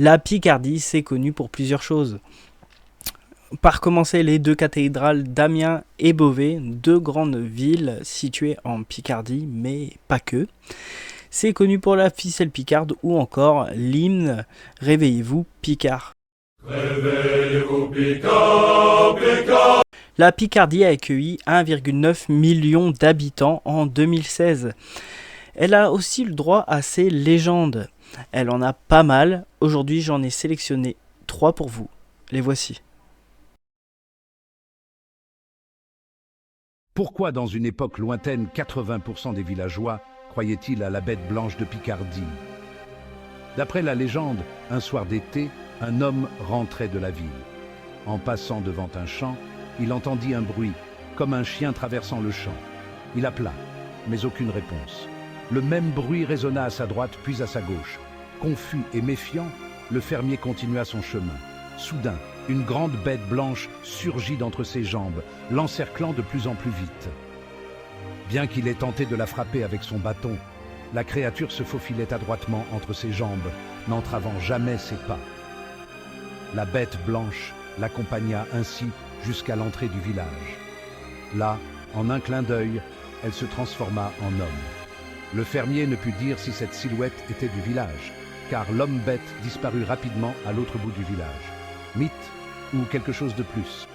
La Picardie, c'est connu pour plusieurs choses. Par commencer les deux cathédrales d'Amiens et Beauvais, deux grandes villes situées en Picardie, mais pas que. C'est connu pour la ficelle picarde ou encore l'hymne Réveillez-vous Picard. Réveillez-vous Picard, Picard. La Picardie a accueilli 1,9 million d'habitants en 2016. Elle a aussi le droit à ses légendes. Elle en a pas mal. Aujourd'hui, j'en ai sélectionné 3 pour vous. Les voici. Pourquoi, dans une époque lointaine, 80% des villageois croyaient-ils à la bête blanche de Picardie? D'après la légende, un soir d'été, un homme rentrait de la ville. En passant devant un champ, il entendit un bruit, comme un chien traversant le champ. Il appela, mais aucune réponse. Le même bruit résonna à sa droite, puis à sa gauche. Confus et méfiant, le fermier continua son chemin. Soudain, une grande bête blanche surgit d'entre ses jambes, l'encerclant de plus en plus vite. Bien qu'il ait tenté de la frapper avec son bâton, la créature se faufilait adroitement entre ses jambes, n'entravant jamais ses pas. La bête blanche l'accompagna ainsi jusqu'à l'entrée du village. Là, en un clin d'œil, elle se transforma en homme. Le fermier ne put dire si cette silhouette était du village, car l'homme-bête disparut rapidement à l'autre bout du village. Mythe ou quelque chose de plus?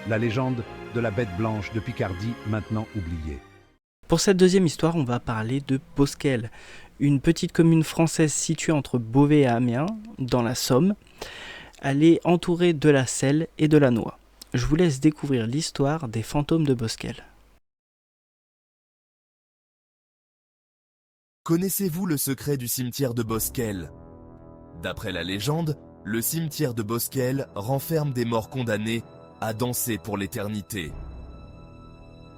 La légende de la bête blanche de Picardie, maintenant oubliée. Pour cette deuxième histoire, on va parler de Bosquel, une petite commune française située entre Beauvais et Amiens, dans la Somme. Elle est entourée de la Selle et de la Noix. Je vous laisse découvrir l'histoire des fantômes de Bosquel. Connaissez-vous le secret du cimetière de Bosquel? D'après la légende, le cimetière de Bosquel renferme des morts condamnés à danser pour l'éternité.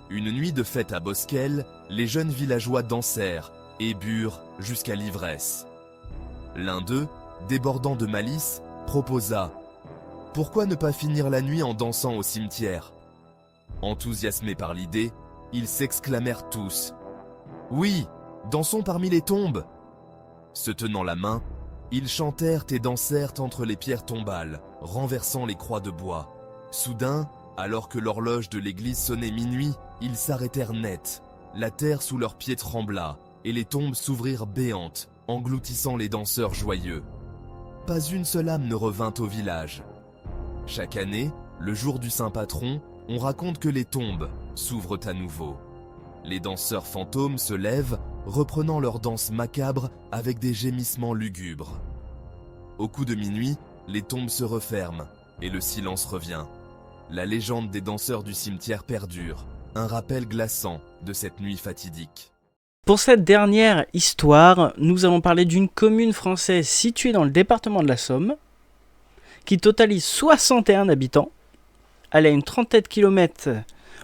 Une nuit de fête à Bosquel, les jeunes villageois dansèrent et burent jusqu'à l'ivresse. L'un d'eux, débordant de malice, proposa « Pourquoi ne pas finir la nuit en dansant au cimetière ?» Enthousiasmés par l'idée, ils s'exclamèrent tous « Oui, dansons parmi les tombes !» Se tenant la main, ils chantèrent et dansèrent entre les pierres tombales, renversant les croix de bois. Soudain, alors que l'horloge de l'église sonnait minuit, ils s'arrêtèrent net. La terre sous leurs pieds trembla, et les tombes s'ouvrirent béantes, engloutissant les danseurs joyeux. Pas une seule âme ne revint au village. Chaque année, le jour du Saint Patron, on raconte que les tombes s'ouvrent à nouveau. Les danseurs fantômes se lèvent, reprenant leur danse macabre avec des gémissements lugubres. Au coup de minuit, les tombes se referment et le silence revient. La légende des danseurs du cimetière perdure, un rappel glaçant de cette nuit fatidique. Pour cette dernière histoire, nous allons parler d'une commune française située dans le département de la Somme, qui totalise 61 habitants. Elle a une trentaine de kilomètres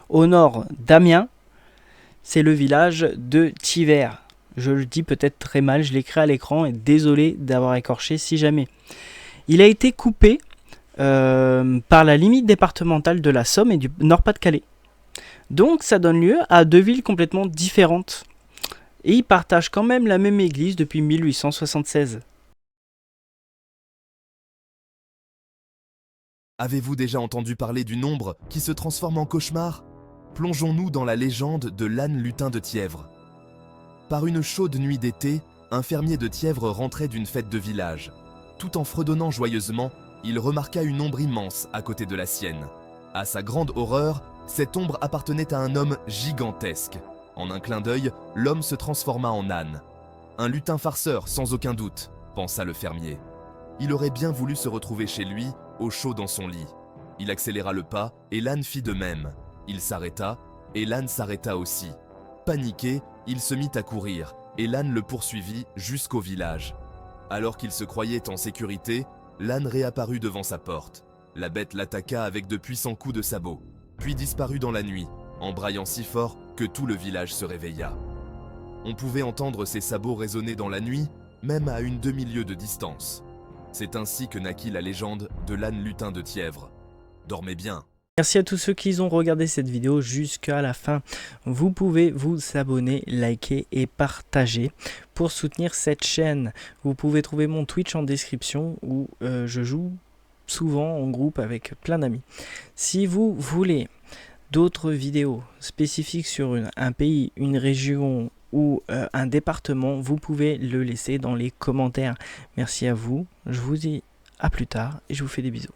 au nord d'Amiens. C'est le village de Thivert. Je le dis peut-être très mal, je l'écris à l'écran et désolé d'avoir écorché si jamais. Il a été coupé par la limite départementale de la Somme et du Nord-Pas-de-Calais. Donc ça donne lieu à deux villes complètement différentes. Et ils partagent quand même la même église depuis 1876. Avez-vous déjà entendu parler d'une ombre qui se transforme en cauchemar? Plongeons-nous dans la légende de l'âne lutin de Thièvre. Par une chaude nuit d'été, un fermier de Thièvre rentrait d'une fête de village. Tout en fredonnant joyeusement, il remarqua une ombre immense à côté de la sienne. À sa grande horreur, cette ombre appartenait à un homme gigantesque. En un clin d'œil, l'homme se transforma en âne. Un lutin farceur, sans aucun doute, pensa le fermier. Il aurait bien voulu se retrouver chez lui, au chaud dans son lit. Il accéléra le pas, et l'âne fit de même. Il s'arrêta, et l'âne s'arrêta aussi. Paniqué, il se mit à courir, et l'âne le poursuivit jusqu'au village. Alors qu'il se croyait en sécurité, l'âne réapparut devant sa porte. La bête l'attaqua avec de puissants coups de sabot, puis disparut dans la nuit, en braillant si fort que tout le village se réveilla. On pouvait entendre ses sabots résonner dans la nuit, même à une demi-lieue de distance. C'est ainsi que naquit la légende de l'âne lutin de Thièvre. Dormez bien. Merci à tous ceux qui ont regardé cette vidéo jusqu'à la fin. Vous pouvez vous abonner, liker et partager pour soutenir cette chaîne. Vous pouvez trouver mon Twitch en description où je joue souvent en groupe avec plein d'amis. Si vous voulez d'autres vidéos spécifiques sur un pays, une région ou un département, vous pouvez le laisser dans les commentaires. Merci à vous, je vous dis à plus tard et je vous fais des bisous.